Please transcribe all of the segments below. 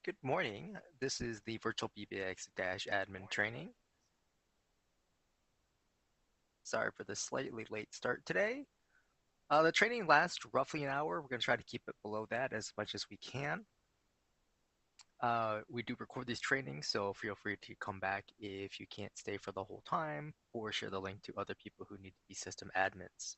Good morning. This is the VirtualPBX-admin training. Sorry for the slightly late start today. The training lasts roughly an hour. We're going to try to keep it below that as much as we can. We do record these trainings, so feel free to come back if you can't stay for the whole time, or share the link to other people who need to be system admins.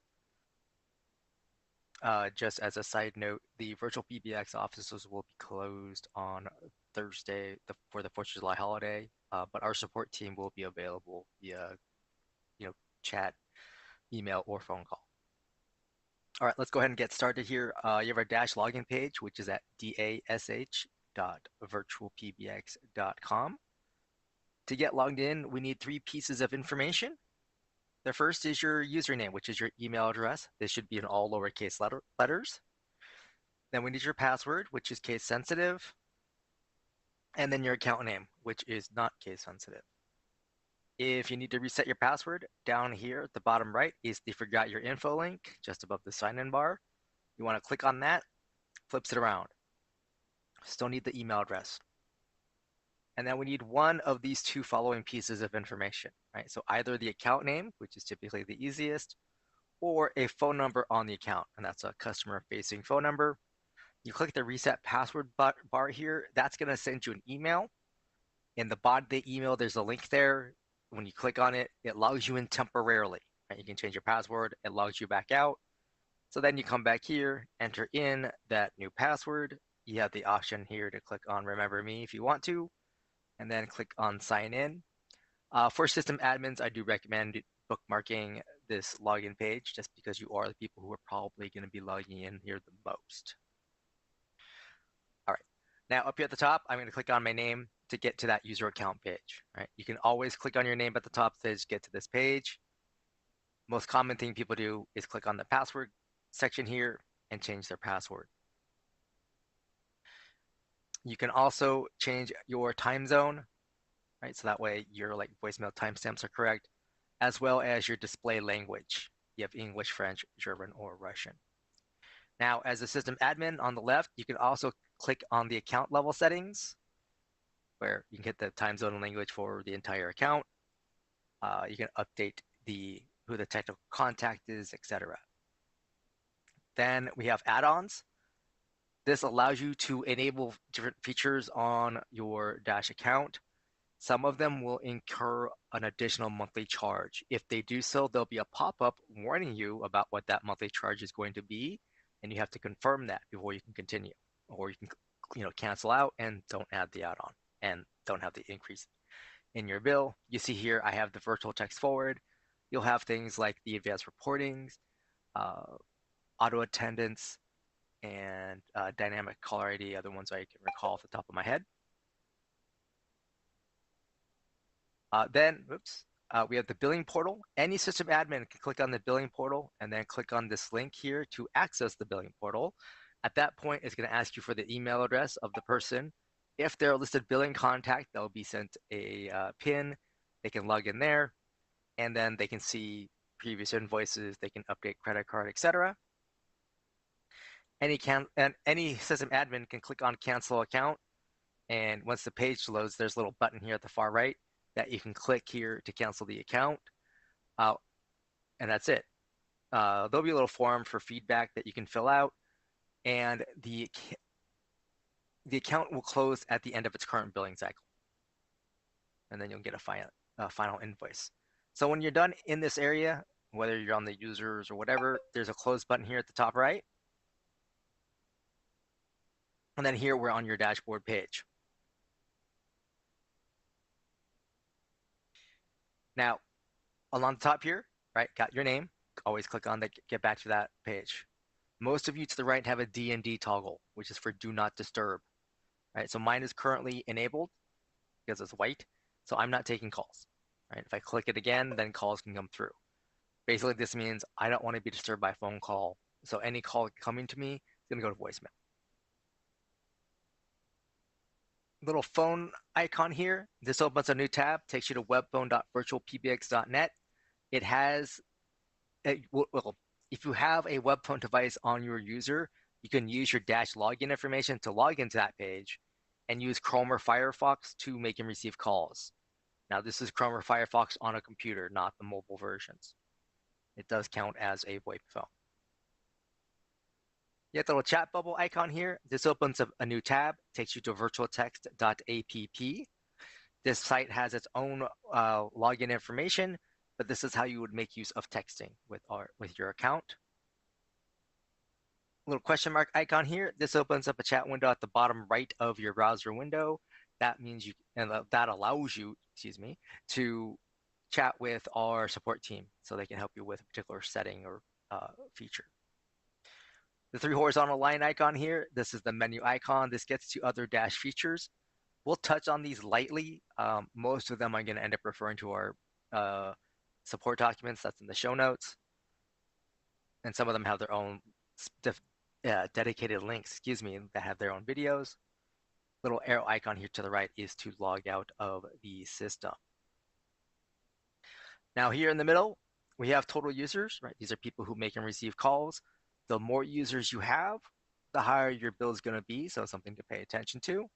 Just as a side note, the VirtualPBX offices will be closed on Thursday for the 4th of July holiday, but our support team will be available via, chat, email, or phone call. All right, let's go ahead and get started here. You have our Dash login page, which is at dash.virtualpbx.com. To get logged in, we need 3 pieces of information. The first is your username, which is your email address. This should be in all lowercase letters. Then we need your password, which is case sensitive. And then your account name, which is not case sensitive. If you need to reset your password, down here at the bottom right is the Forgot Your Info link, just above the sign-in bar. You want to click on that, flips it around. Still need the email address. And then we need one of these 2 following pieces of information, right? So either the account name, which is typically the easiest, or a phone number on the account, and that's a customer-facing phone number. You click the reset password bar here. That's going to send you an email. In the body of the email, there's a link there. When you click on it, it logs you in temporarily. Right? You can change your password. It logs you back out. So then you come back here, enter in that new password. You have the option here to click on Remember Me if you want to, and then click on Sign In. For system admins, I do recommend bookmarking this login page just because you are the people who are probably going to be logging in here the most. All right, now up here at the top, I'm going to click on my name to get to that user account page. Right? You can always click on your name at the top to get to this page. Most common thing people do is click on the password section here and change their password. You can also change your time zone, right? So that way your voicemail timestamps are correct, as well as your display language. You have English, French, German, or Russian. Now, as a system admin on the left, you can also click on the account level settings, where you can get the time zone and language for the entire account. You can update who the technical contact is, etc. Then we have add-ons. This allows you to enable different features on your Dash account. Some of them will incur an additional monthly charge. If they do so, there'll be a pop-up warning you about what that monthly charge is going to be, and you have to confirm that before you can continue. Or you can cancel out and don't add the add-on and don't have the increase in your bill. You see here, I have the virtual text forward. You'll have things like the advanced reportings, auto attendance, and dynamic caller ID, other ones I can recall off the top of my head. We have the billing portal. Any system admin can click on the billing portal and then click on this link here to access the billing portal. At that point, it's going to ask you for the email address of the person. If they're a listed billing contact, they'll be sent a PIN. They can log in there, and then they can see previous invoices. They can update credit card, etc. Any system admin can click on Cancel Account, and once the page loads, there's a little button here at the far right that you can click here to cancel the account, and that's it. There'll be a little form for feedback that you can fill out, and the account will close at the end of its current billing cycle, and then you'll get a final invoice. So when you're done in this area, whether you're on the users or whatever, there's a close button here at the top right, and then here we're on your dashboard page. Now, along the top here, right, got your name. Always click on that, get back to that page. Most of you to the right have a D&D toggle, which is for Do Not Disturb. Right, so mine is currently enabled because it's white, so I'm not taking calls. Right, if I click it again, then calls can come through. Basically, this means I don't want to be disturbed by phone call, so any call coming to me is going to go to voicemail. Little phone icon here. This opens a new tab, takes you to webphone.virtualpbx.net. It has, well, if you have a web phone device on your user, you can use your Dash login information to log into that page. and use Chrome or Firefox to make and receive calls. Now, this is Chrome or Firefox on a computer, not the mobile versions. It does count as a VoIP phone. You have the little chat bubble icon here. This opens up a new tab, takes you to virtualtext.app. This site has its own login information, but this is how you would make use of texting with your account. Little question mark icon here. This opens up a chat window at the bottom right of your browser window. That means that allows you, to chat with our support team so they can help you with a particular setting or feature. The 3 horizontal line icon here, this is the menu icon. This gets to other dash features. We'll touch on these lightly. Most of them I'm going to end up referring to our support documents. That's in the show notes. And some of them have their own dedicated links, that have their own videos. Little arrow icon here to the right is to log out of the system. Now here in the middle, we have total users, right? These are people who make and receive calls. The more users you have, the higher your bill is going to be, so something to pay attention to.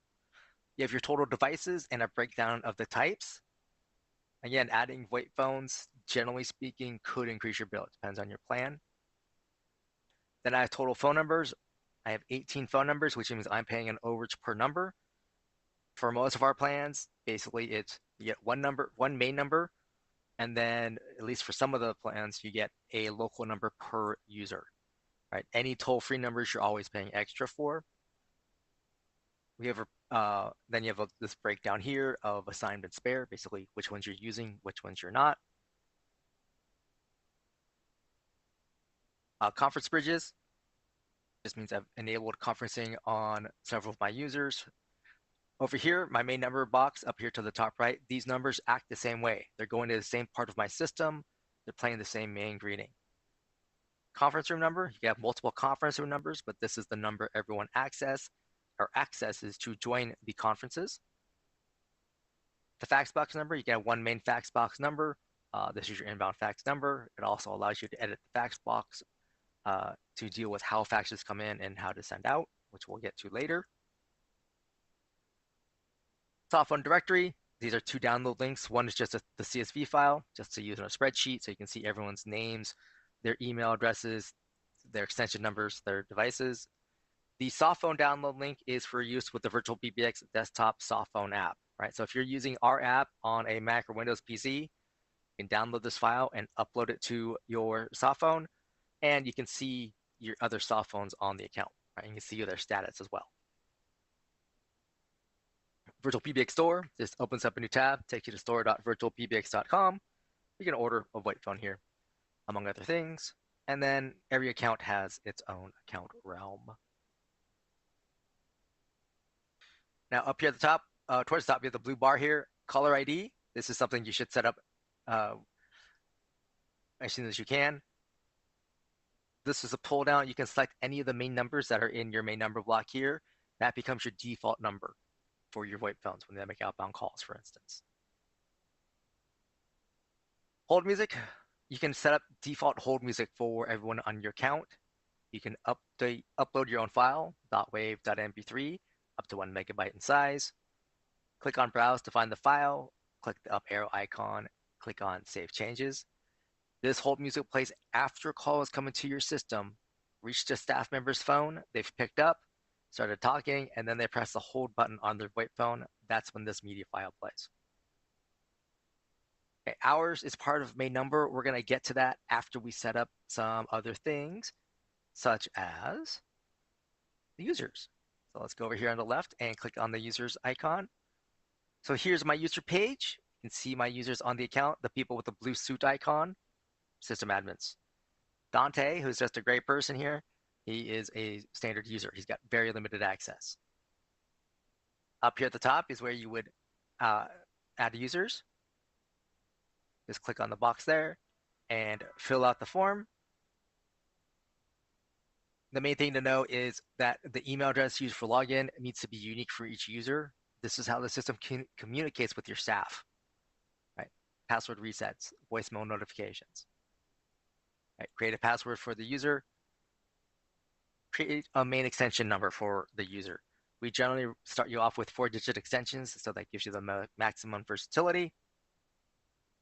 You have your total devices and a breakdown of the types. Again, adding VoIP phones, generally speaking, could increase your bill. It depends on your plan. Then I have total phone numbers. I have 18 phone numbers, which means I'm paying an overage per number. For most of our plans, basically it's you get one main number, and then at least for some of the plans, you get a local number per user. Right? Any toll-free numbers you're always paying extra for. We have then you have this breakdown here of assigned and spare, basically which ones you're using, which ones you're not. Conference bridges just means I've enabled conferencing on several of my users. Over here, my main number box up here to the top right, these numbers act the same way. They're going to the same part of my system. They're playing the same main greeting. Conference room number, you have multiple conference room numbers, but this is the number everyone accesses to join the conferences. The fax box number, you get one main fax box number. This is your inbound fax number. It also allows you to edit the fax box to deal with how faxes come in and how to send out, which we'll get to later. Soft phone directory, these are 2 download links. One is just the CSV file, just to use in a spreadsheet, so you can see everyone's names, their email addresses, their extension numbers, their devices. The soft phone download link is for use with the VirtualPBX desktop soft phone app, right? So if you're using our app on a Mac or Windows PC, you can download this file and upload it to your soft phone, and you can see your other soft phones on the account, right? You can see their status as well. VirtualPBX Store, this opens up a new tab, takes you to store.virtualpbx.com. You can order a VoIP phone here, among other things. And then every account has its own account realm. Now up here at the top, towards the top, you have the blue bar here, caller ID. This is something you should set up as soon as you can. This is a pull down. You can select any of the main numbers that are in your main number block here. That becomes your default number for your VoIP phones when they make outbound calls, for instance. Hold music. You can set up default hold music for everyone on your account. You can upload your own file, .wave.mp3, up to 1 megabyte in size. Click on Browse to find the file. Click the up arrow icon. Click on Save Changes. This hold music plays after a call is coming to your system, reached a staff member's phone, they've picked up, started talking, and then they press the hold button on their VoIP phone. That's when this media file plays. Okay, hours is part of main number. We're going to get to that after we set up some other things, such as the users. So let's go over here on the left and click on the users icon. So here's my user page. You can see my users on the account, the people with the blue suit icon, system admins. Dante, who's just a great person here, he is a standard user. He's got very limited access. Up here at the top is where you would add users. Just click on the box there and fill out the form. The main thing to know is that the email address used for login needs to be unique for each user. This is how the system communicates with your staff, right? Password resets, voicemail notifications. Right? Create a password for the user. Create a main extension number for the user. We generally start you off with 4-digit extensions, so that gives you the maximum versatility,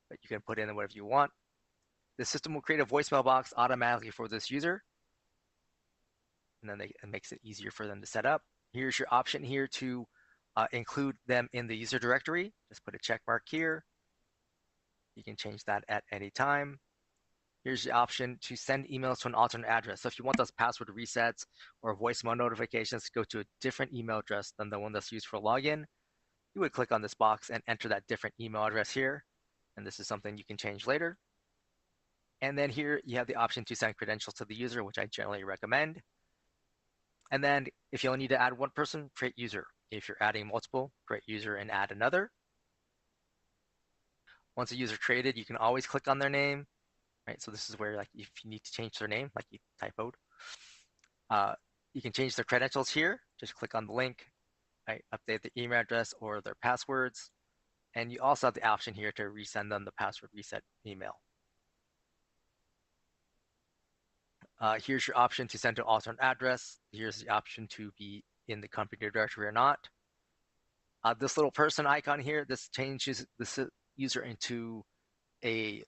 but you can put in whatever you want. The system will create a voicemail box automatically for this user, and then it makes it easier for them to set up. Here's your option here to include them in the user directory. Just put a check mark here. You can change that at any time. Here's the option to send emails to an alternate address. So if you want those password resets or voicemail notifications to go to a different email address than the one that's used for login, you would click on this box and enter that different email address here. And this is something you can change later. And then here you have the option to send credentials to the user, which I generally recommend. And then if you only need to add one person, create user. If you're adding multiple, create user and add another. Once a user created, you can always click on their name. Right, so this is where, like, if you need to change their name, like you typoed, you can change their credentials here. Just click on the link, right, update the email address or their passwords, and you also have the option here to resend them the password reset email. Here's your option to send to alternate address. Here's the option to be in the company directory or not. This little person icon here, this changes the user into a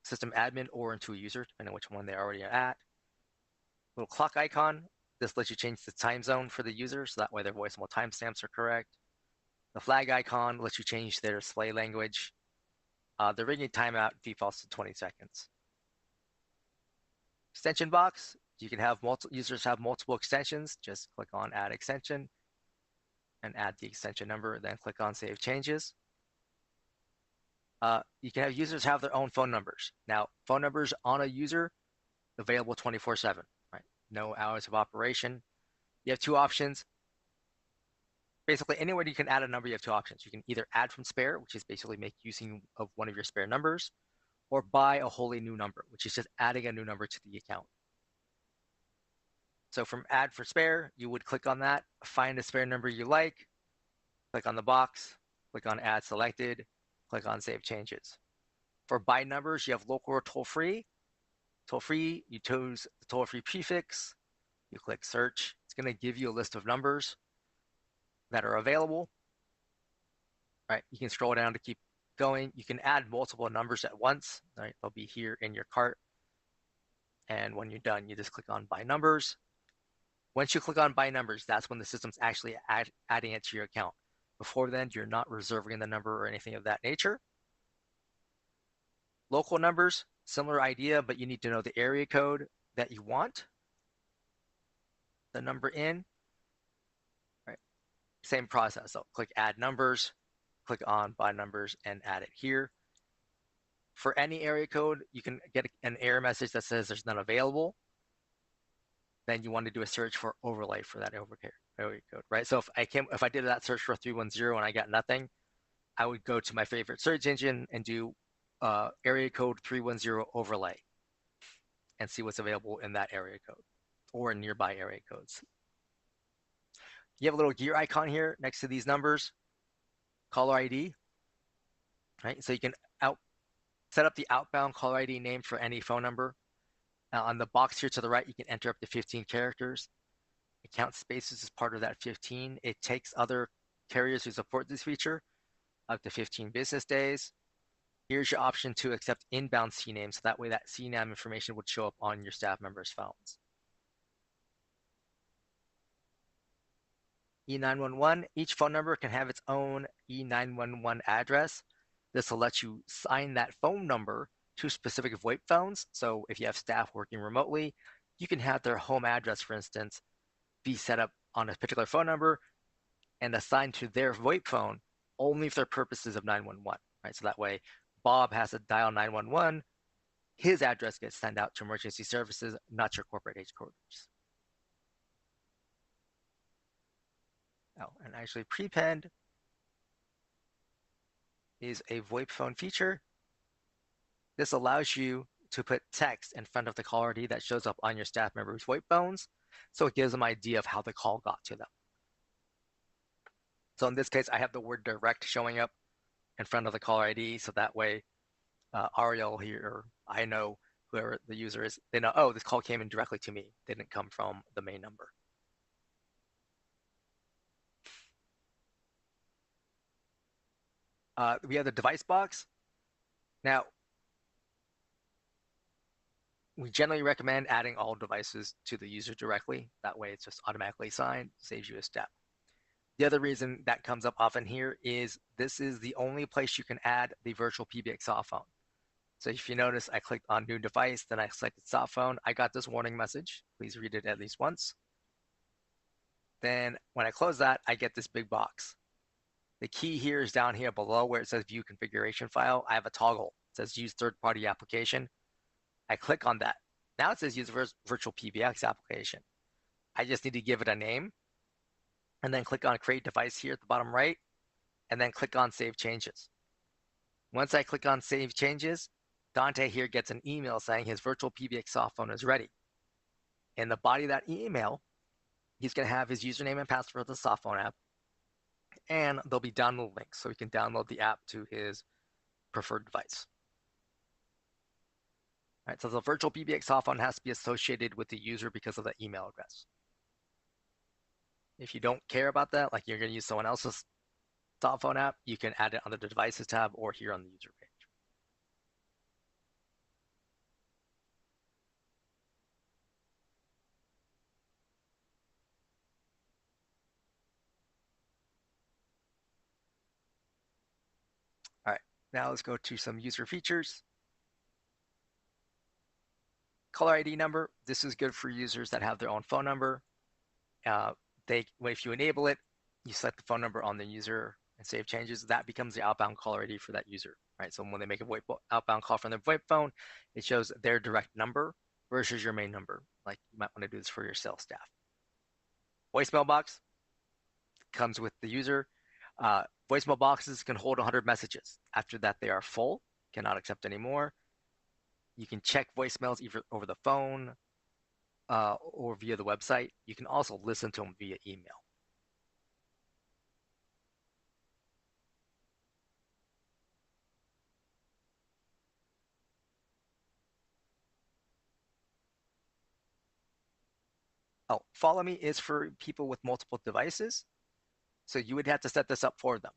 system admin or into a user, depending on which one they already are at. Little clock icon, this lets you change the time zone for the user, so that way their voicemail timestamps are correct. The flag icon lets you change their display language. The ringing timeout defaults to 20 seconds. Extension box, you can have users have multiple extensions. Just click on add extension and add the extension number, then click on save changes. You can have users have their own phone numbers. Now, phone numbers on a user available 24/7, right? No hours of operation. You have two options. Basically, anywhere you can add a number, you have two options. You can either add from spare, which is basically make using of one of your spare numbers, or buy a wholly new number, which is just adding a new number to the account. So from add for spare, you would click on that, find a spare number you like, click on the box, click on add selected, click on save changes. For buy numbers, you have local or toll-free. Toll-free, you choose the toll-free prefix, you click search. It's going to give you a list of numbers that are available. Right, you can scroll down to keep going. You can add multiple numbers at once. Right, they'll be here in your cart. And when you're done, you just click on buy numbers. Once you click on buy numbers, that's when the system's actually adding it to your account. Before then, you're not reserving the number or anything of that nature. Local numbers, similar idea, but you need to know the area code that you want the number in. Right, same process. So click add numbers, click on buy numbers, and add it here. For any area code, you can get an error message that says there's none available. Then you want to do a search for overlay for that area code, right? So if I did that search for 310 and I got nothing, I would go to my favorite search engine and do area code 310 overlay and see what's available in that area code or in nearby area codes. You have a little gear icon here next to these numbers, caller ID, right? So you can set up the outbound caller ID name for any phone number. On the box here to the right, you can enter up to 15 characters. Account spaces is part of that 15. It takes other carriers who support this feature up to 15 business days. Here's your option to accept inbound CNAME, so that way that CNAME information would show up on your staff members' phones. E911, each phone number can have its own E911 address. This will let you assign that phone number to specific VoIP phones. So if you have staff working remotely, you can have their home address, for instance, be set up on a particular phone number and assigned to their VoIP phone only for purposes of 911, right? So that way, Bob has to dial 911, his address gets sent out to emergency services, not your corporate headquarters. Oh, and actually prepend is a VoIP phone feature. This allows you to put text in front of the caller ID that shows up on your staff members' VoIP phones, so it gives them an idea of how the call got to them. So in this case, I have the word direct showing up in front of the caller ID, so that way Ariel here, or I know whoever the user is, they know, oh, this call came in directly to me. They didn't come from the main number. We have the device box. Now, we generally recommend adding all devices to the user directly. That way it's just automatically assigned, saves you a step. The other reason that comes up often here is this is the only place you can add the virtual PBX soft phone. So if you notice, I clicked on new device, then I selected soft phone. I got this warning message. Please read it at least once. Then when I close that, I get this big box. The key here is down here below where it says view configuration file. I have a toggle. It says use third-party application. I click on that. Now it says use virtual PBX application. I just need to give it a name and then click on create device here at the bottom right and then click on save changes. Once I click on save changes, Dante here gets an email saying his virtual PBX soft phone is ready. In the body of that email, he's going to have his username and password for the soft phone app, and there'll be download links so he can download the app to his preferred device. All right, so the virtual PBX soft phone has to be associated with the user because of the email address. If you don't care about that, like you're going to use someone else's soft phone app, you can add it under the devices tab or here on the user page. All right, now let's go to some user features. Caller ID number. This is good for users that have their own phone number. If you enable it, you select the phone number on the user and save changes. That becomes the outbound caller ID for that user, right? So when they make a outbound call from their VoIP phone, it shows their direct number versus your main number. Like you might want to do this for your sales staff. Voicemail box comes with the user. Voicemail boxes can hold 100 messages. After that, they are full, cannot accept any more. You can check voicemails either over the phone or via the website. You can also listen to them via email. Oh, follow me is for people with multiple devices. So you would have to set this up for them,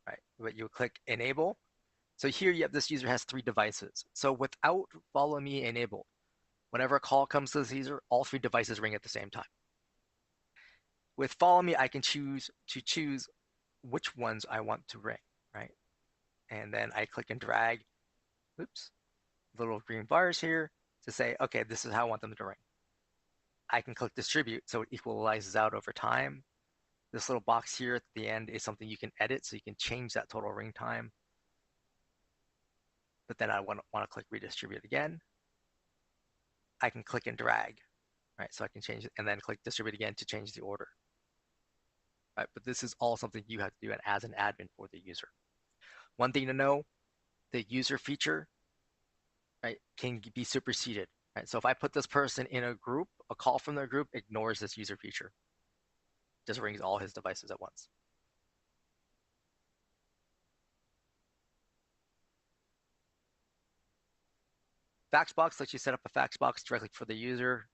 right? But you would click enable. So here you have this user has 3 devices. So without follow me enabled, whenever a call comes to this user, all 3 devices ring at the same time. With follow me, I can choose which ones I want to ring, right? And then I click and drag, oops, little green bars here to say, okay, this is how I want them to ring. I can click distribute so it equalizes out over time. This little box here at the end is something you can edit, so you can change that total ring time. But then I want to click redistribute again. I can click and drag, right? So I can change it and then click distribute again to change the order. Right? But this is all something you have to do as an admin for the user. One thing to know, the user feature, right, can be superseded. Right? So if I put this person in a group, a call from their group ignores this user feature. Just rings all his devices at once. Fax box lets you set up a fax box directly for the user.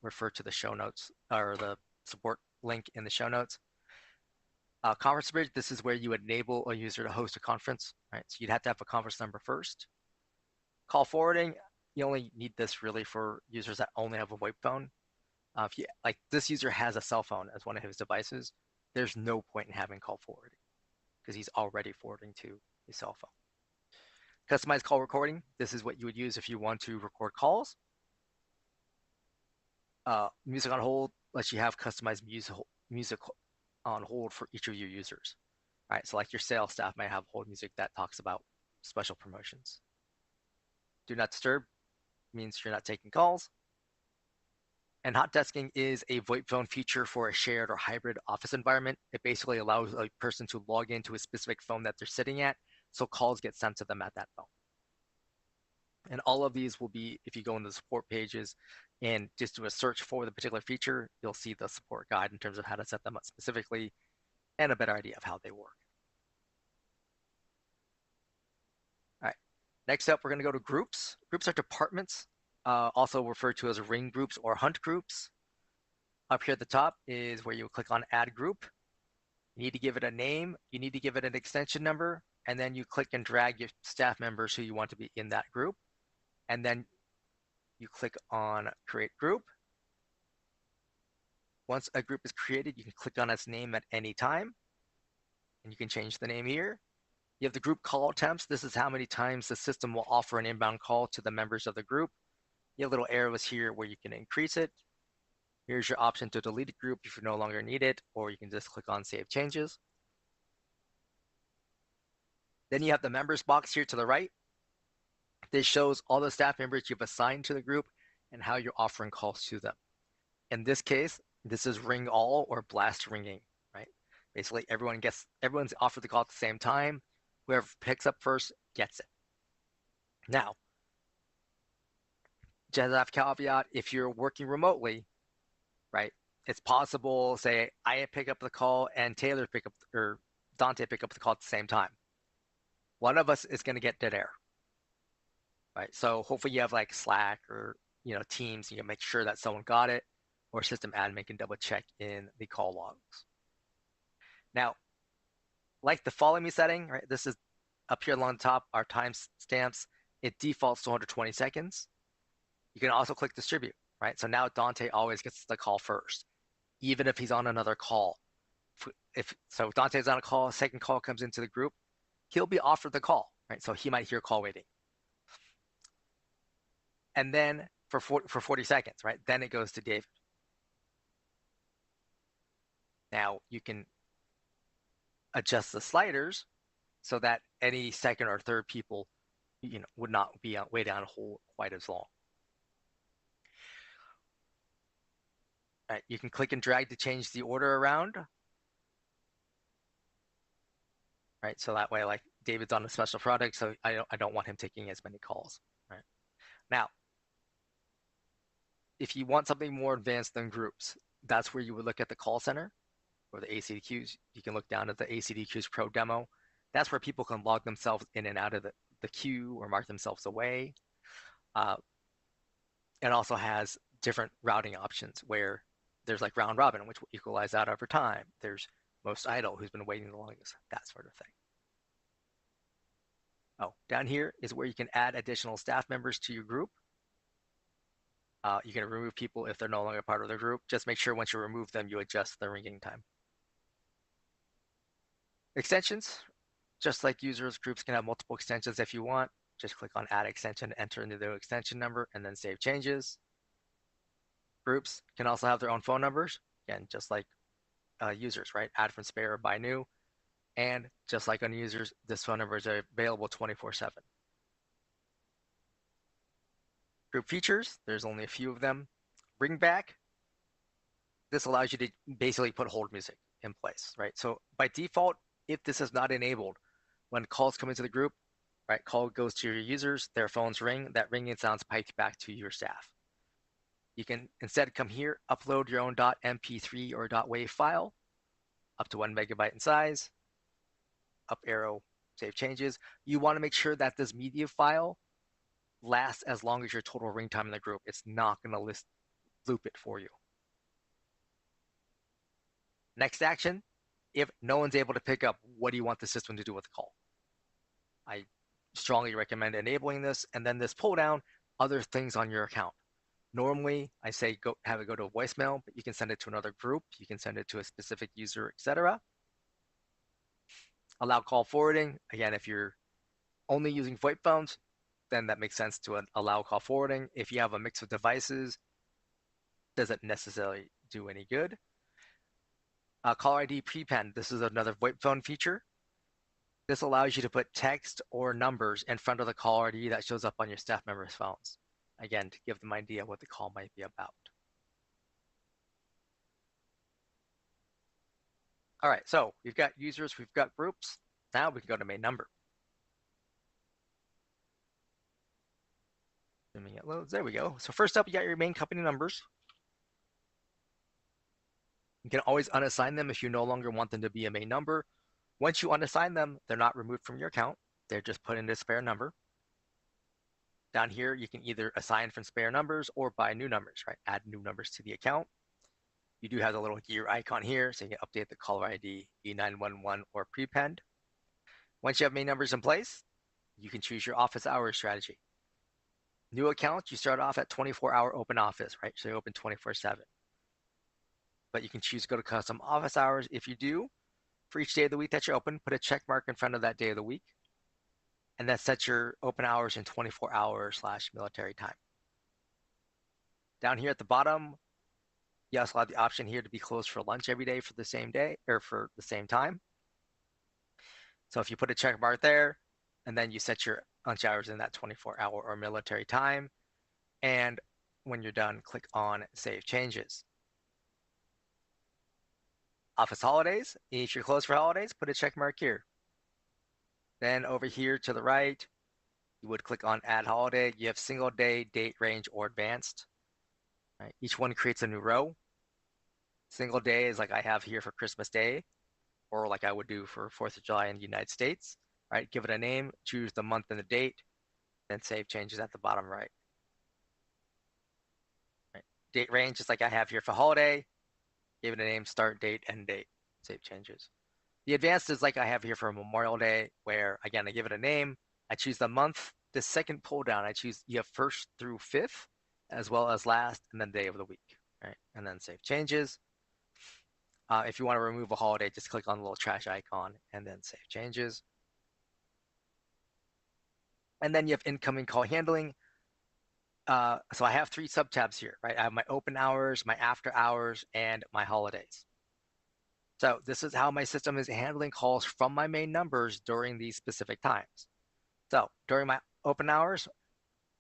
Refer to the show notes or the support link in the show notes. Conference bridge, this is where you would enable a user to host a conference, right? So you'd have to have a conference number first. Call forwarding, you only need this really for users that only have a VoIP phone. If you, like this user has a cell phone as one of his devices, there's no point in having call forwarding because he's already forwarding to his cell phone. Customized call recording, this is what you would use if you want to record calls. Music on hold lets you have customized music on hold for each of your users. All right, so like your sales staff might have hold music that talks about special promotions. Do not disturb means you're not taking calls. And hot desking is a VoIP phone feature for a shared or hybrid office environment. It basically allows a person to log into a specific phone that they're sitting at, so calls get sent to them at that phone. And all of these will be, if you go into the support pages and just do a search for the particular feature, you'll see the support guide in terms of how to set them up specifically and a better idea of how they work. All right, next up, we're going to go to groups. Groups are departments, also referred to as ring groups or hunt groups. Up here at the top is where you click on add group. You need to give it a name. You need to give it an extension number. and then you click and drag your staff members who you want to be in that group, and then you click on create group. Once a group is created, you can click on its name at any time, and you can change the name here. You have the group call attempts. This is how many times the system will offer an inbound call to the members of the group. You have little arrows here where you can increase it. Here's your option to delete a group if you no longer need it, or you can just click on Save Changes. Then you have the members box here to the right. This shows all the staff members you've assigned to the group and how you're offering calls to them. In this case, this is ring all or blast ringing, right? Basically, everyone's offered the call at the same time. Whoever picks up first gets it. Now, just a caveat, if you're working remotely, right, it's possible, say, I pick up the call and Taylor pick up, or Dante pick up the call at the same time. One of us is going to get dead air, right? So hopefully you have like Slack or Teams, you can make sure that someone got it, or system admin can double check in the call logs. Now, like the follow me setting, right? This is up here along the top, our time stamps. It defaults to 120 seconds. You can also click distribute, right? So now Dante always gets the call first, even if he's on another call. So Dante's on a call, a second call comes into the group, he'll be offered the call, right? So he might hear call waiting. And then for 40 seconds, right? Then it goes to David. Now you can adjust the sliders so that any second or third people, would not be waiting on hold quite as long. All right, you can click and drag to change the order around. Right, so that way, like David's on a special product, so I don't want him taking as many calls. Right now, if you want something more advanced than groups, that's where you would look at the call center or the ACD queues. You can look down at the ACD QUEUES Pro Demo. That's where people can log themselves in and out of the queue or mark themselves away. It also has different routing options where there's like round robin, which will equalize out over time. There's most idle, who's been waiting the longest, that sort of thing. Oh, down here is where you can add additional staff members to your group. You can remove people if they're no longer part of the group. Just make sure once you remove them, you adjust the ringing time. Extensions, just like users, groups can have multiple extensions if you want. Just click on add extension, enter into the extension number, and then save changes. Groups can also have their own phone numbers, again, just like users, right? Add from spare or buy new. And just like on users, this phone number is available 24/7. Group features, there's only a few of them. Bring back, this allows you to basically put hold music in place, right? So by default, if this is not enabled, when calls come into the group, right, call goes to your users, their phones ring, that ringing sounds piped back to your staff. You can instead come here, upload your own .mp3 or .wav file, up to 1 megabyte in size, up arrow, save changes. You want to make sure that this media file lasts as long as your total ring time in the group. It's not going to loop it for you. Next action, if no one's able to pick up, what do you want the system to do with the call? I strongly recommend enabling this, and then this pull down, other things on your account. Normally, I say have it go to a voicemail, but you can send it to another group, you can send it to a specific user, etc. Allow call forwarding. Again, if you're only using VoIP phones, then that makes sense to allow call forwarding. If you have a mix of devices, doesn't necessarily do any good. Caller ID prepend. This is another VoIP phone feature. This allows you to put text or numbers in front of the caller ID that shows up on your staff members' phones. Again, to give them an idea what the call might be about. All right, so we've got users, we've got groups. Now we can go to main number. Assuming it loads, there we go. So first up, you got your main company numbers. You can always unassign them if you no longer want them to be a main number. Once you unassign them, they're not removed from your account. They're just put into a spare number. Down here, you can either assign from spare numbers or buy new numbers, right? Add new numbers to the account. You do have the little gear icon here, so you can update the caller ID, E911, or prepend. Once you have main numbers in place, you can choose your office hours strategy. New accounts, you start off at 24-hour open office, right? So you open 24/7. But you can choose to go to custom office hours. If you do, for each day of the week that you open, put a check mark in front of that day of the week, and then set your open hours in 24-hour/military time. Down here at the bottom, you also have the option here to be closed for lunch every day for the same day or for the same time. So if you put a check mark there, and then you set your lunch hours in that 24-hour or military time, and when you're done, click on Save Changes. Office holidays, if you're closed for holidays, put a check mark here. Then over here to the right, you would click on Add Holiday. You have single day, date range, or advanced. Right? Each one creates a new row. Single day is like I have here for Christmas Day, or like I would do for 4th of July in the United States. Right? Give it a name, choose the month and the date, then Save Changes at the bottom right. Right? Date range is like I have here for holiday. Give it a name, start date, end date, Save Changes. The advanced is like I have here for Memorial Day, where again, I give it a name, I choose the month. The second pull down, I choose you have 1st through 5th, as well as last, and then day of the week, right? And then Save Changes. If you want to remove a holiday, just click on the little trash icon and then Save Changes. And then you have incoming call handling. So I have 3 subtabs here, right? I have my open hours, my after hours, and my holidays. So this is how my system is handling calls from my main numbers during these specific times. So during my open hours,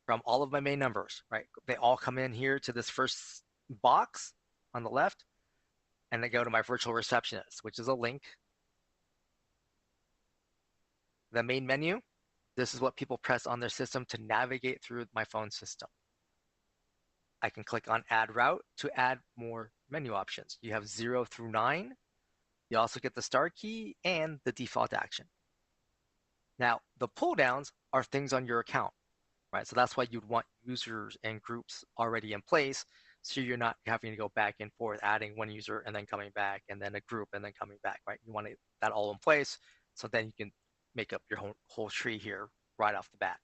from all of my main numbers, right? They all come in here to this first box on the left, and they go to my virtual receptionist, which is a link. The main menu, this is what people press on their system to navigate through my phone system. I can click on Add Route to add more menu options. You have 0 through 9. You also get the star key and the default action. Now, the pull downs are things on your account, right? So that's why you'd want users and groups already in place, so you're not having to go back and forth, adding one user and then coming back, and then a group and then coming back, right? You want that all in place, so then you can make up your whole tree here right off the bat.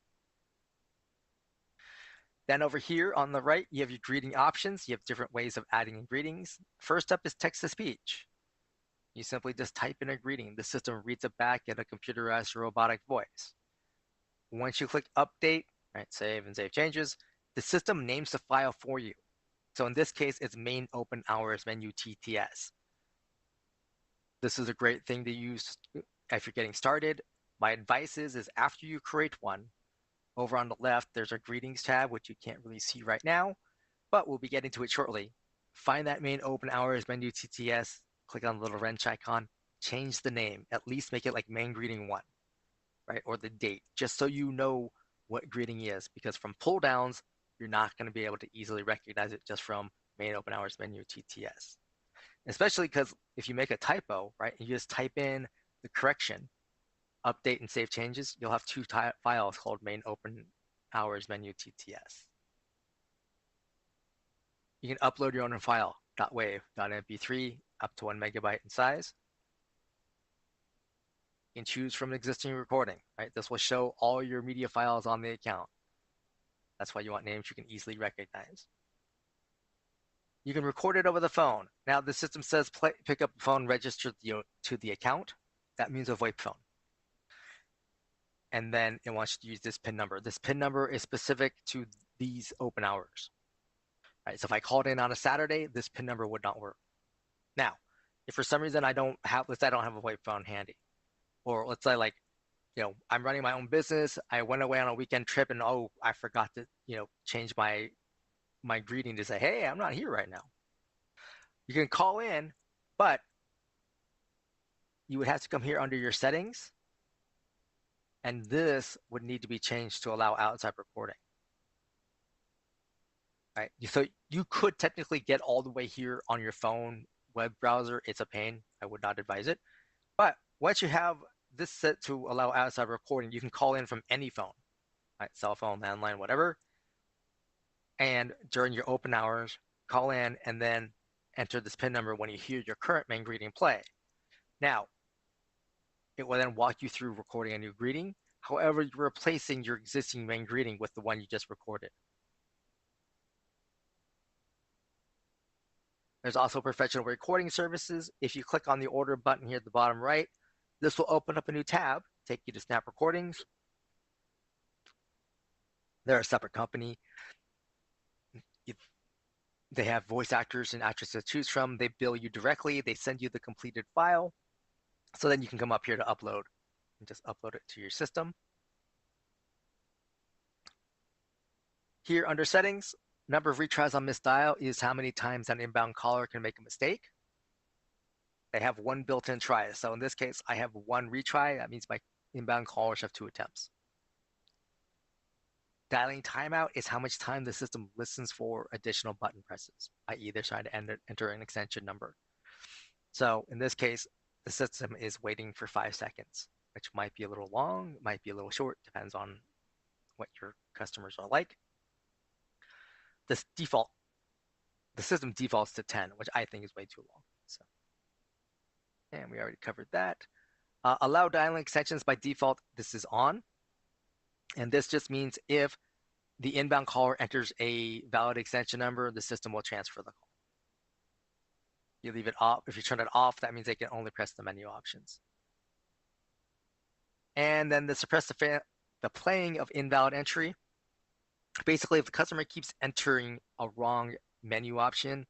Then over here on the right, you have your greeting options. You have different ways of adding in greetings. First up is text-to-speech. You simply just type in a greeting. The system reads it back in a computerized robotic voice. Once you click update, right, save and save changes, the system names the file for you. So in this case, it's main open hours menu TTS. This is a great thing to use if you're getting started. My advice is after you create one, over on the left, there's a greetings tab, which you can't really see right now, but we'll be getting to it shortly. Find that main open hours menu TTS, click on the little wrench icon, change the name, at least make it like main greeting 1, right? Or the date, just so you know what greeting is, because from pull downs, you're not going to be able to easily recognize it just from main open hours menu TTS. Especially because if you make a typo, right, and you just type in the correction, update and save changes, you'll have 2 files called main open hours menu TTS. You can upload your own file, .wav, .mp3, up to 1 megabyte in size. You can choose from an existing recording, right? This will show all your media files on the account. That's why you want names you can easily recognize. You can record it over the phone. Now the system says pick up the phone, register to the account. That means a VoIP phone. And then it wants you to use this PIN number. This PIN number is specific to these open hours. Right? So if I called in on a Saturday, this PIN number would not work. Now, if for some reason let's say I don't have a VoIP phone handy, or let's say like, I'm running my own business, I went away on a weekend trip and I forgot to, change my greeting to say, hey, I'm not here right now. You can call in, but you would have to come here under your settings, and this would need to be changed to allow outside recording. Right? So you could technically get all the way here on your phone web browser. It's a pain. I would not advise it. But once you have this set to allow outside recording, you can call in from any phone, right? Cell phone, landline, whatever. And during your open hours, call in and then enter this PIN number when you hear your current main greeting play. Now, It will then walk you through recording a new greeting. However, you're replacing your existing main greeting with the one you just recorded. There's also professional recording services. If you click on the order button here at the bottom right, this will open up a new tab, take you to Snap Recordings. They're a separate company. They have voice actors and actresses to choose from. They bill you directly. They send you the completed file. So then you can come up here to upload and just upload it to your system. Here under settings, number of retries on missed dial is how many times an inbound caller can make a mistake. They have one built-in try. So in this case, I have one retry. That means my inbound callers have 2 attempts. Dialing timeout is how much time the system listens for additional button presses, i.e. they're trying to enter an extension number. So in this case, the system is waiting for 5 seconds, which might be a little long, might be a little short, depends on what your customers are like. The system defaults to 10, which I think is way too long. So, and we already covered that. Allow dialing extensions by default, this is on. And this just means if the inbound caller enters a valid extension number, the system will transfer the call. You leave it off. If you turn it off, that means they can only press the menu options. And then the suppress the playing of invalid entry. Basically, if the customer keeps entering a wrong menu option,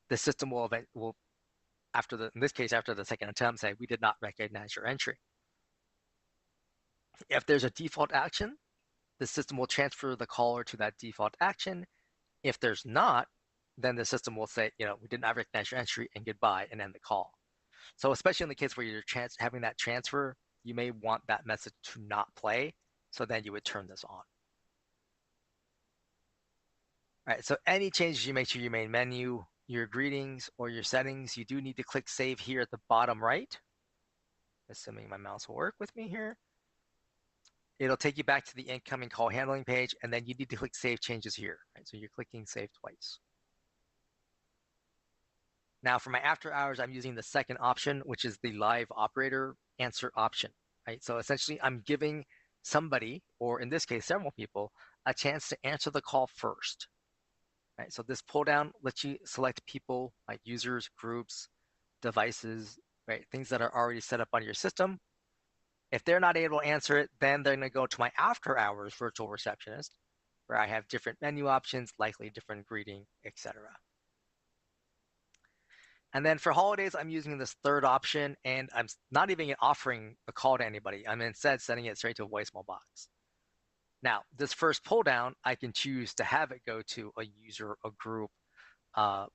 the system will in this case, after the second attempt, say, we did not recognize your entry. If there's a default action, the system will transfer the caller to that default action. If there's not, then the system will say, we did not recognize your entry and goodbye and end the call. So especially in the case where you're having that transfer, you may want that message to not play. So then you would turn this on. All right, so any changes you make to your main menu, your greetings, or your settings, you do need to click save here at the bottom right, assuming my mouse will work with me here. It'll take you back to the incoming call handling page, and then you need to click save changes here. Right? So you're clicking save twice. Now for my after hours, I'm using the second option, which is the live operator answer option. Right? So essentially I'm giving somebody, or in this case, several people, a chance to answer the call first. Right? So this pull down lets you select people like users, groups, devices, right? Things that are already set up on your system. If they're not able to answer it, then they're going to go to my after hours virtual receptionist, where I have different menu options, likely different greeting, etc. And then for holidays, I'm using this third option, and I'm not even offering a call to anybody. I'm instead sending it straight to a voicemail box. Now, this first pull down, I can choose to have it go to a user, a group, a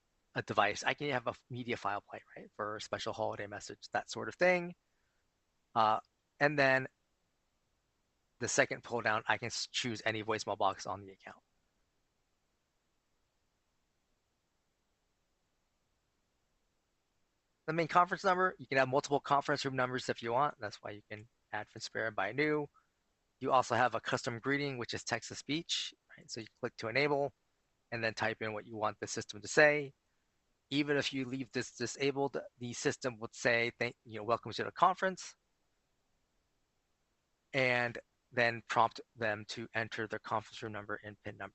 device. I can have a media file play, right, for a special holiday message, that sort of thing. And then the second pull down, I can choose any voicemail box on the account. The main conference number, you can have multiple conference room numbers if you want. That's why you can add from spare and buy new. You also have a custom greeting, which is text to speech. Right? So you click to enable and then type in what you want the system to say. Even if you leave this disabled, the system would say, welcome to the conference, and then prompt them to enter their conference room number and PIN number.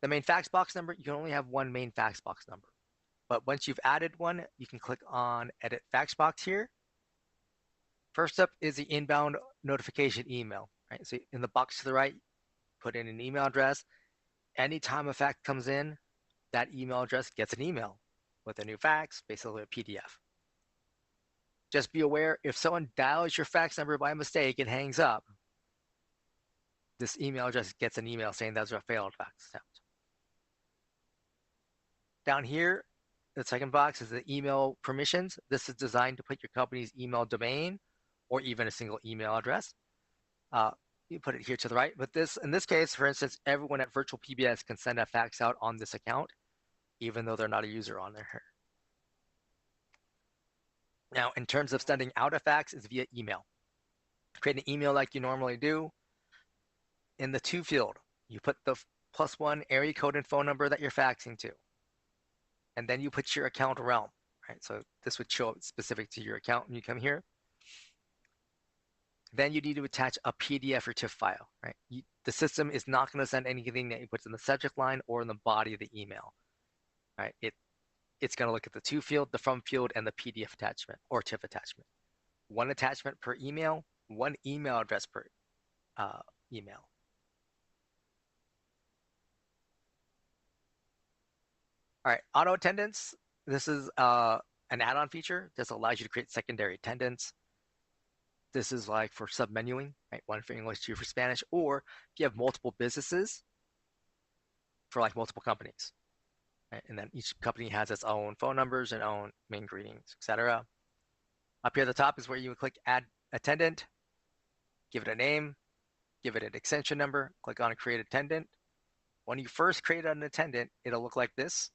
The main fax box number, you can only have one main fax box number. But once you've added one, you can click on Edit Fax Box here. First up is the inbound notification email. Right? So in the box to the right, put in an email address. Anytime a fax comes in, that email address gets an email with a new fax, basically a PDF. Just be aware, if someone dials your fax number by mistake and hangs up, this email address gets an email saying that's a failed fax attempt. Down here, the second box is the email permissions. This is designed to put your company's email domain or even a single email address. You put it here to the right. But in this case, for instance, everyone at VirtualPBX can send a fax out on this account, even though they're not a user on there. Now, in terms of sending out a fax, is via email. Create an email like you normally do. In the to field, you put the +1 area code and phone number that you're faxing to. And then you put your account realm. right? So this would show up specific to your account when you come here. Then you need to attach a PDF or TIFF file, right? The system is not going to send anything that you put in the subject line or in the body of the email, right? It's going to look at the to field, the from field, and the PDF attachment or TIFF attachment. One attachment per email, one email address per email. All right, auto attendance. This is an add-on feature. This allows you to create secondary attendance. This is like for submenuing, right? One for English, two for Spanish, or if you have multiple businesses for like multiple companies, right? And then each company has its own phone numbers and own main greetings, etc. Up here at the top is where you would click Add Attendant, give it a name, give it an extension number, click on Create Attendant. When you first create an attendant, it'll look like this,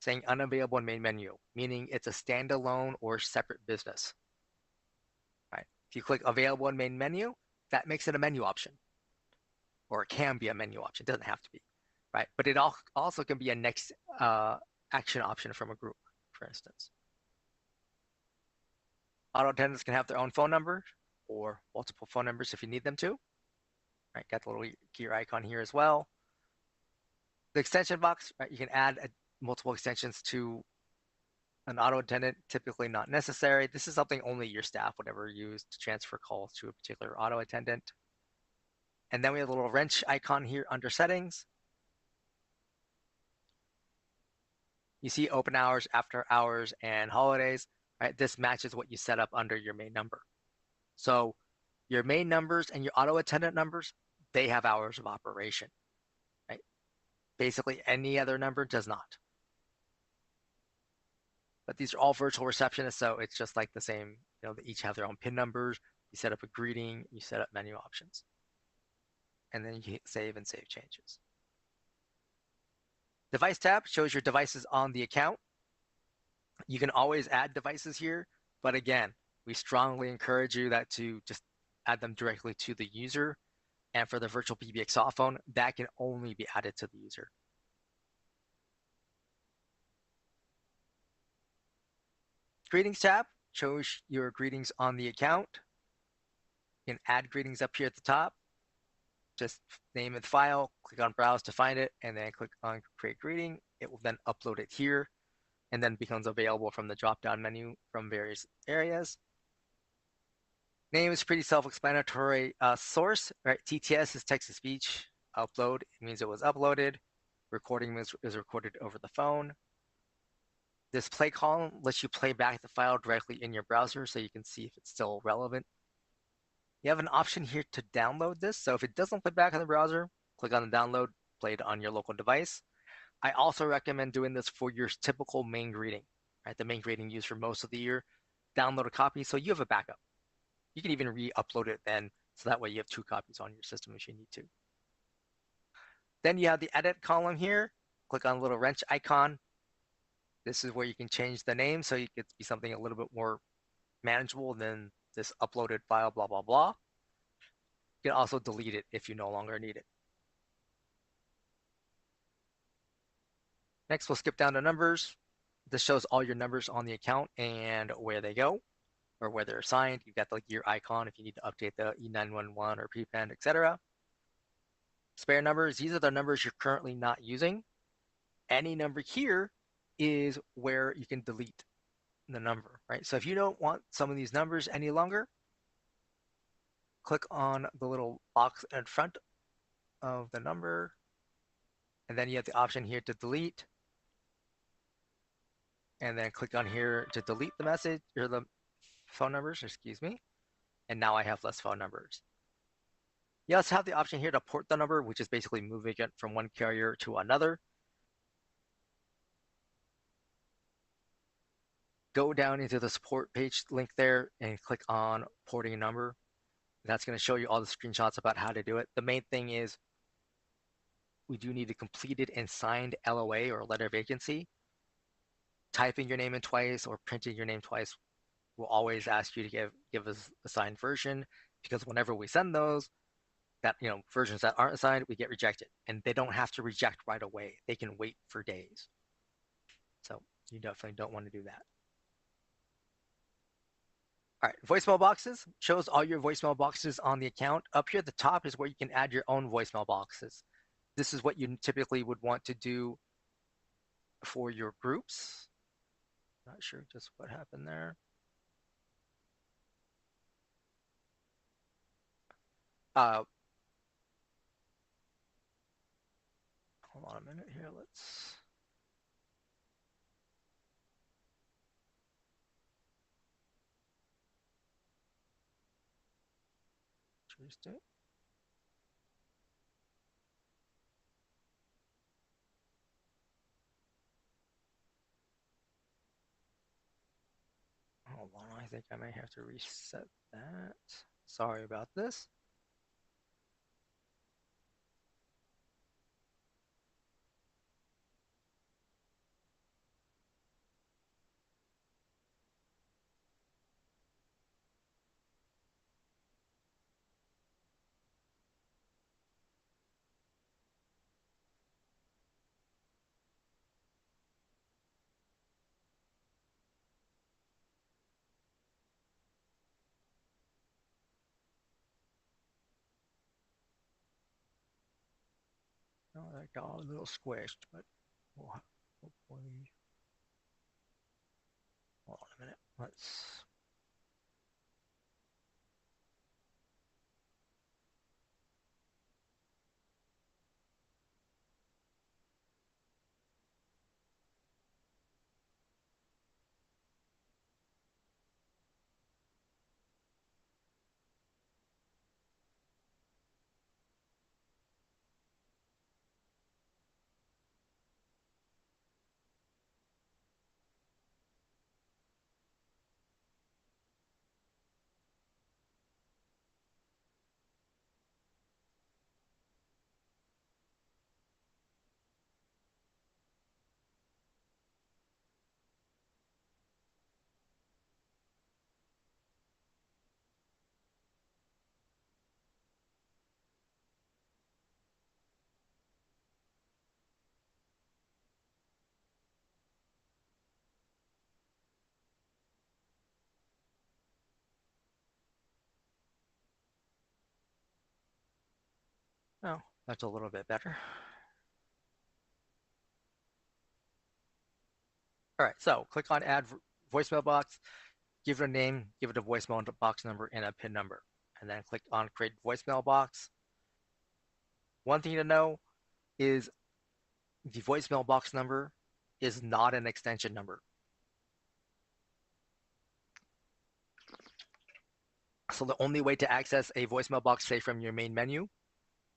saying unavailable in main menu, meaning it's a standalone or separate business. Right? If you click available in main menu, that makes it a menu option, or it can be a menu option. It doesn't have to be, right? But it also can be a next action option from a group, for instance. Auto attendants can have their own phone number or multiple phone numbers if you need them to. Right? Got the little gear icon here as well. The extension box, right? You can add multiple extensions to an auto attendant, typically not necessary. This is something only your staff would ever use to transfer calls to a particular auto attendant. And then we have a little wrench icon here under settings. You see open hours, after hours, and holidays, right? This matches what you set up under your main number. So your main numbers and your auto attendant numbers, they have hours of operation, right? Basically, any other number does not. But these are all virtual receptionists, so it's just like the same, they each have their own PIN numbers. You set up a greeting, you set up menu options. And then you hit save and save changes. Device tab shows your devices on the account. You can always add devices here, but again, we strongly encourage you to just add them directly to the user. And for the VirtualPBX soft phone, that can only be added to the user. Greetings tab shows your greetings on the account. You can add greetings up here at the top. Just name the file, click on browse to find it, and then click on create greeting. It will then upload it here and then becomes available from the drop-down menu from various areas. Name is pretty self-explanatory. Source, right? TTS is text-to-speech. Upload, it means it was uploaded. Recording is recorded over the phone. This play column lets you play back the file directly in your browser so you can see if it's still relevant. You have an option here to download this. So if it doesn't play back in the browser, click on the download, play it on your local device. I also recommend doing this for your typical main greeting, right? The main greeting used for most of the year. Download a copy so you have a backup. You can even re-upload it then, so that way you have 2 copies on your system if you need to. Then you have the edit column here. Click on the little wrench icon. This is where you can change the name so it gets to be something a little bit more manageable than this uploaded file, blah, blah, blah. You can also delete it if you no longer need it. Next, we'll skip down to numbers. This shows all your numbers on the account and where they go or where they're assigned. You've got the gear icon if you need to update the E911 or prepend, etc. Spare numbers, these are the numbers you're currently not using. Any number here is where you can delete the number, right? So if you don't want some of these numbers any longer, click on the little box in front of the number, and then you have the option here to delete, and then click on here to delete the message or the phone numbers, excuse me, and now I have less phone numbers. You also have the option here to port the number, which is basically moving it from one carrier to another. Go down into the support page link there and click on porting a number. That's going to show you all the screenshots about how to do it. The main thing is we do need a completed and signed LOA or letter of agency. Typing your name in twice or printing your name twice will always ask you to give us a signed version, because whenever we send those, that versions that aren't assigned, we get rejected, and they don't have to reject right away. They can wait for days. So you definitely don't want to do that. All right, voicemail boxes shows all your voicemail boxes on the account. Up here at the top is where you can add your own voicemail boxes. This is what you typically would want to do for your groups. Not sure just what happened there. Hold on a minute here. Let's choose it. Hold on, I think I may have to reset that. Sorry about this. Oh, that got a little squished, but we'll hopefully. Hold on a minute. Let's. Oh, that's a little bit better. All right, so click on Add Voicemail Box, give it a name, give it a voicemail box number, and a PIN number, and then click on Create Voicemail Box. One thing to know is the voicemail box number is not an extension number. So the only way to access a voicemail box, say from your main menu,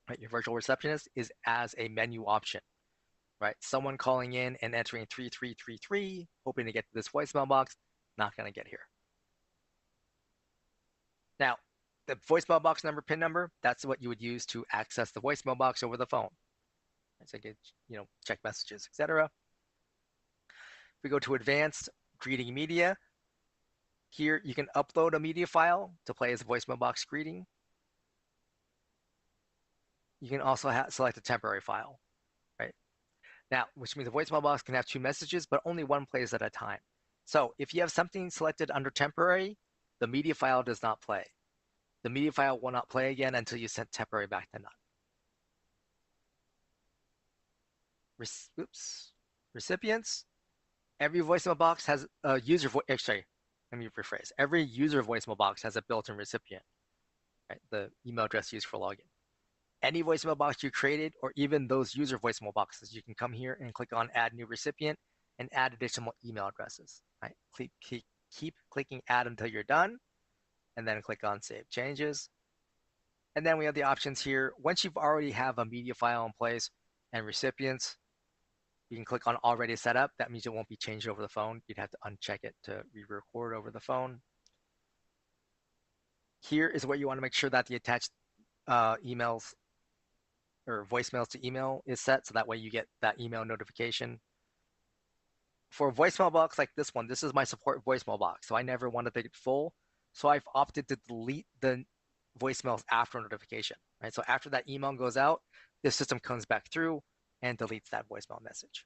right, your virtual receptionist, is as a menu option, right? Someone calling in and entering 3333, hoping to get to this voicemail box, not going to get here. Now, the voicemail box number, PIN number, that's what you would use to access the voicemail box over the phone. So you can, check messages, etc. If we go to advanced greeting media, here you can upload a media file to play as a voicemail box greeting. You can also select a temporary file, right? Now, which means the voicemail box can have two messages, but only one plays at a time. So if you have something selected under temporary, the media file does not play. The media file will not play again until you send temporary back to none. Recipients. Every voicemail box has a user voice. Actually, let me rephrase. Every user voicemail box has a built-in recipient, right? The email address used for login. Any voicemail box you created, or even those user voicemail boxes, you can come here and click on Add New Recipient and add additional email addresses. Right? Keep clicking Add until you're done, and then click on Save Changes. And then we have the options here. Once you've already have a media file in place and recipients, you can click on Already Set Up. That means it won't be changed over the phone. You'd have to uncheck it to re-record over the phone. Here is where you want to make sure that the attached emails or voicemails to email is set, so that way you get that email notification. For a voicemail box like this one, this is my support voicemail box, so I never wanted to get full, so I've opted to delete the voicemails after notification, right? So after that email goes out, the system comes back through and deletes that voicemail message.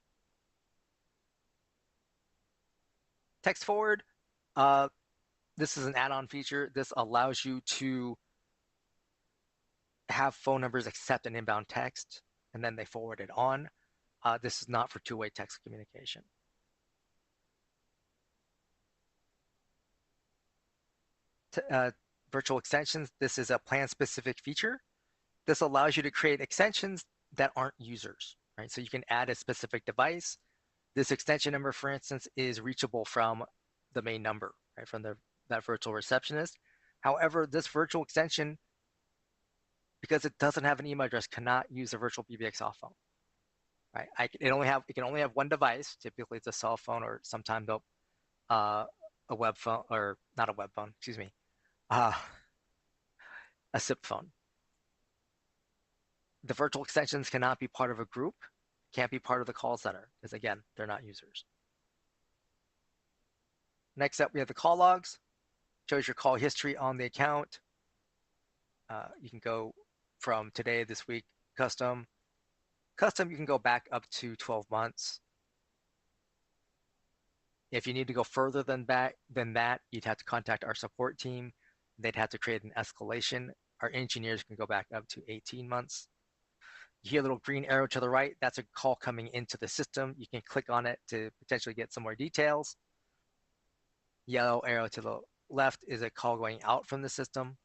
Text forward, This is an add-on feature. This allows you to have phone numbers accept an inbound text, and then they forward it on. This is not for two-way text communication. Virtual extensions, this is a plan-specific feature. This allows you to create extensions that aren't users, right? So you can add a specific device. This extension number, for instance, is reachable from the main number, right, from that virtual receptionist. However, this virtual extension, because it doesn't have an email address, cannot use a VirtualPBX cell phone, right? It can only have one device. Typically, it's a cell phone, or sometimes a web phone, or not a web phone, excuse me, uh, a SIP phone. The virtual extensions cannot be part of a group, can't be part of the call center, because again, they're not users. Next up, we have the call logs. Shows your call history on the account. You can go from today, this week, custom. Custom, you can go back up to 12 months. If you need to go further than that, you'd have to contact our support team. They'd have to create an escalation. Our engineers can go back up to 18 months. You hear a little green arrow to the right. That's a call coming into the system. You can click on it to potentially get some more details. Yellow arrow to the left is a call going out from the system.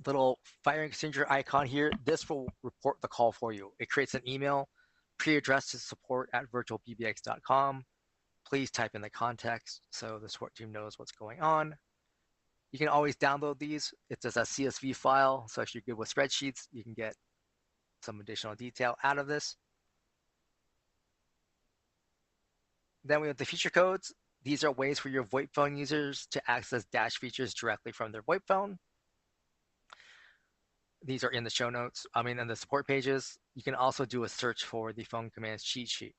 Little fire extinguisher icon here. This will report the call for you. It creates an email pre-addressed to support@virtualpbx.com. Please type in the context so the support team knows what's going on. You can always download these. It's as a CSV file, so if you're good with spreadsheets, you can get some additional detail out of this. Then we have the feature codes. These are ways for your VoIP phone users to access Dash features directly from their VoIP phone. These are in the show notes, in the support pages. You can also do a search for the phone commands cheat sheet.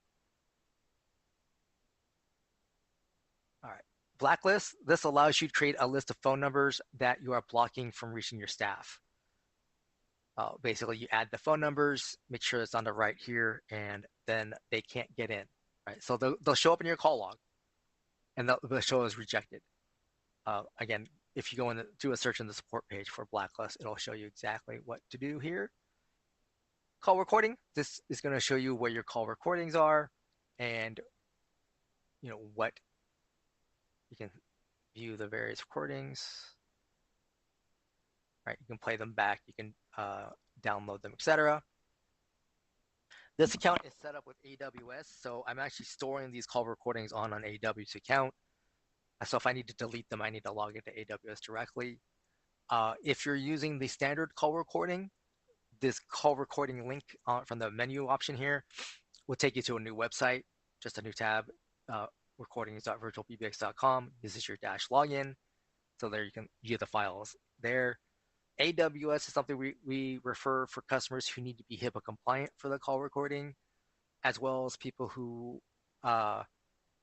All right, blacklist. This allows you to create a list of phone numbers that you are blocking from reaching your staff. Basically, you add the phone numbers, make sure it's on the right here, and then they can't get in, right? So they'll show up in your call log, and they'll show as rejected. Again, if you go and do a search in the support page for blacklist, it'll show you exactly what to do here. Call recording. This is going to show you where your call recordings are, and what you can view the various recordings. Right, you can play them back, you can download them, etc. This account is set up with AWS, so I'm actually storing these call recordings on an AWS account. So if I need to delete them, I need to log into AWS directly. If you're using the standard call recording, this call recording link from the menu option here will take you to a new website, just a new tab, recordings.virtualpbx.com. This is your Dash login. So there you can view the files there. AWS is something we refer for customers who need to be HIPAA compliant for the call recording, as well as people who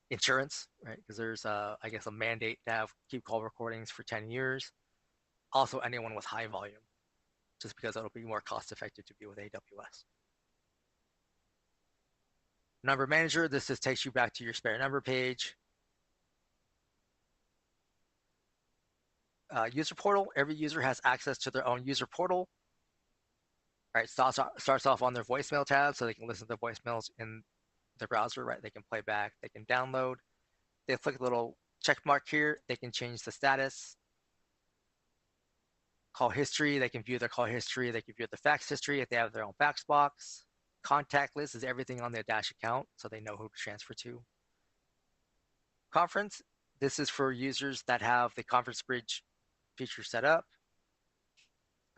insurance, right? Because there's I guess a mandate to keep call recordings for 10 years. Also, anyone with high volume, just because it'll be more cost effective to be with AWS. Number manager, this just takes you back to your spare number page. User portal, every user has access to their own user portal. All right, starts off on their voicemail tab, so they can listen to voicemails in the browser, right? They can play back, they can download. They click the little check mark here, they can change the status. Call history, they can view their call history, they can view the fax history if they have their own fax box. Contact list is everything on their Dash account, so they know who to transfer to. Conference, this is for users that have the conference bridge feature set up.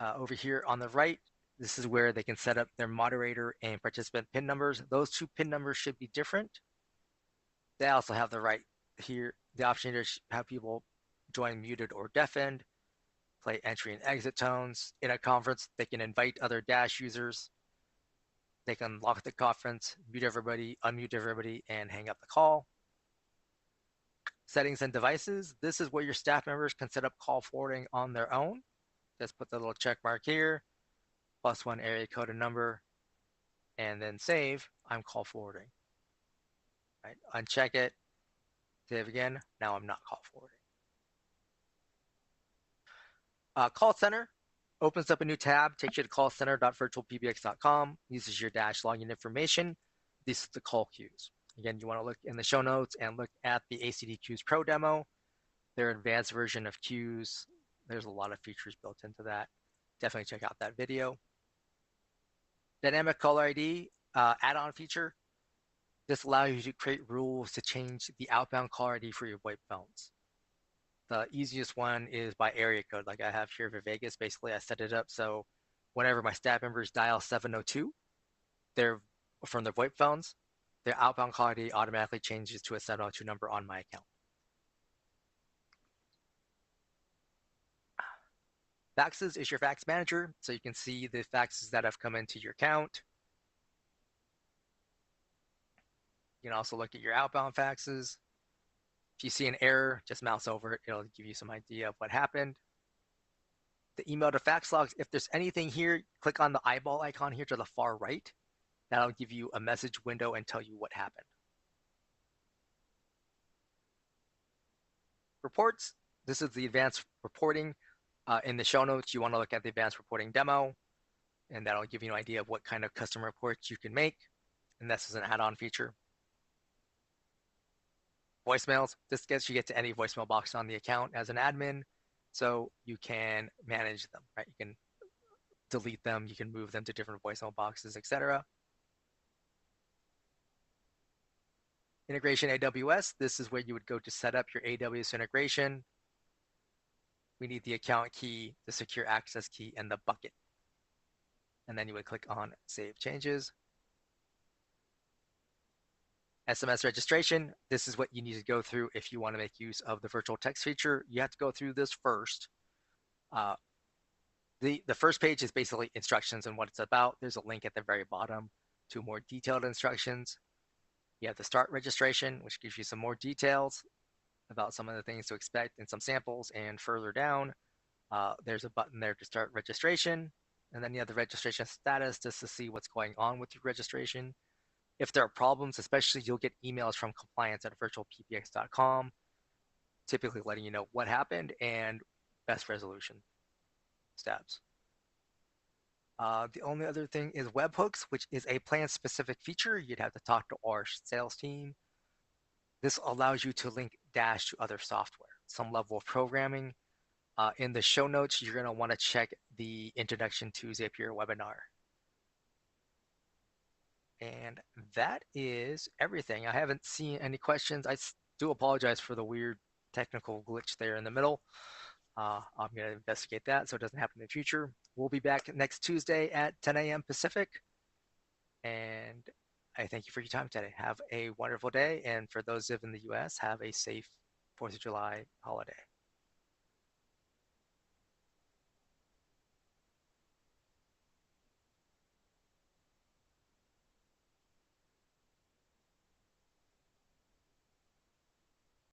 Over here on the right, this is where they can set up their moderator and participant PIN numbers. Those two PIN numbers should be different. They also have the right here, the option to have people join muted or deafened, play entry and exit tones. In a conference, they can invite other Dash users. They can lock the conference, mute everybody, unmute everybody, and hang up the call. Settings and devices. This is where your staff members can set up call forwarding on their own. Just put the little check mark here, +1 area code and number, and then save. I'm call forwarding. Right? Uncheck it. Save again. Now I'm not call forwarding. Call center opens up a new tab, takes you to callcenter.virtualpbx.com, uses your dash login information. This is the call queues. Again, you want to look in the show notes and look at the ACD QUEUES Pro demo, their advanced version of queues. There's a lot of features built into that. Definitely check out that video. Dynamic caller ID add-on feature. This allows you to create rules to change the outbound caller ID for your VoIP phones. The easiest one is by area code, like I have here for Vegas. Basically, I set it up so whenever my staff members dial 702, they're from their VoIP phones, their outbound caller ID automatically changes to a 702 number on my account. Faxes is your fax manager, so you can see the faxes that have come into your account. You can also look at your outbound faxes. If you see an error, just mouse over it. It'll give you some idea of what happened. The email to fax logs, if there's anything here, click on the eyeball icon here to the far right. That'll give you a message window and tell you what happened. Reports, this is the advanced reporting. In the show notes, you want to look at the advanced reporting demo, and that'll give you an idea of what kind of custom reports you can make. And this is an add-on feature. Voicemails, this gets you to any voicemail box on the account as an admin, so you can manage them, right? You can delete them, you can move them to different voicemail boxes, etc. Integration AWS, this is where you would go to set up your AWS integration. We need the account key, the secure access key, and the bucket. And then you would click on Save Changes. SMS registration, this is what you need to go through if you want to make use of the virtual text feature. You have to go through this first. The first page is basically instructions and what it's about. There's a link at the very bottom to more detailed instructions. You have the start registration, which gives you some more details about some of the things to expect and some samples. And further down, there's a button there to start registration. And then you have the registration status just to see what's going on with your registration. If there are problems, especially, you'll get emails from compliance at virtualpbx.com, typically letting you know what happened and best resolution steps. The only other thing is webhooks, which is a plan-specific feature. You'd have to talk to our sales team. This allows you to link Dash to other software, some level of programming. In the show notes, you're going to want to check the Introduction to Zapier webinar. And that is everything. I haven't seen any questions. I do apologize for the weird technical glitch there in the middle. I'm going to investigate that so it doesn't happen in the future. We'll be back next Tuesday at 10 a.m. Pacific. And I thank you for your time today. Have a wonderful day. And for those of in the U.S., have a safe 4th of July holiday.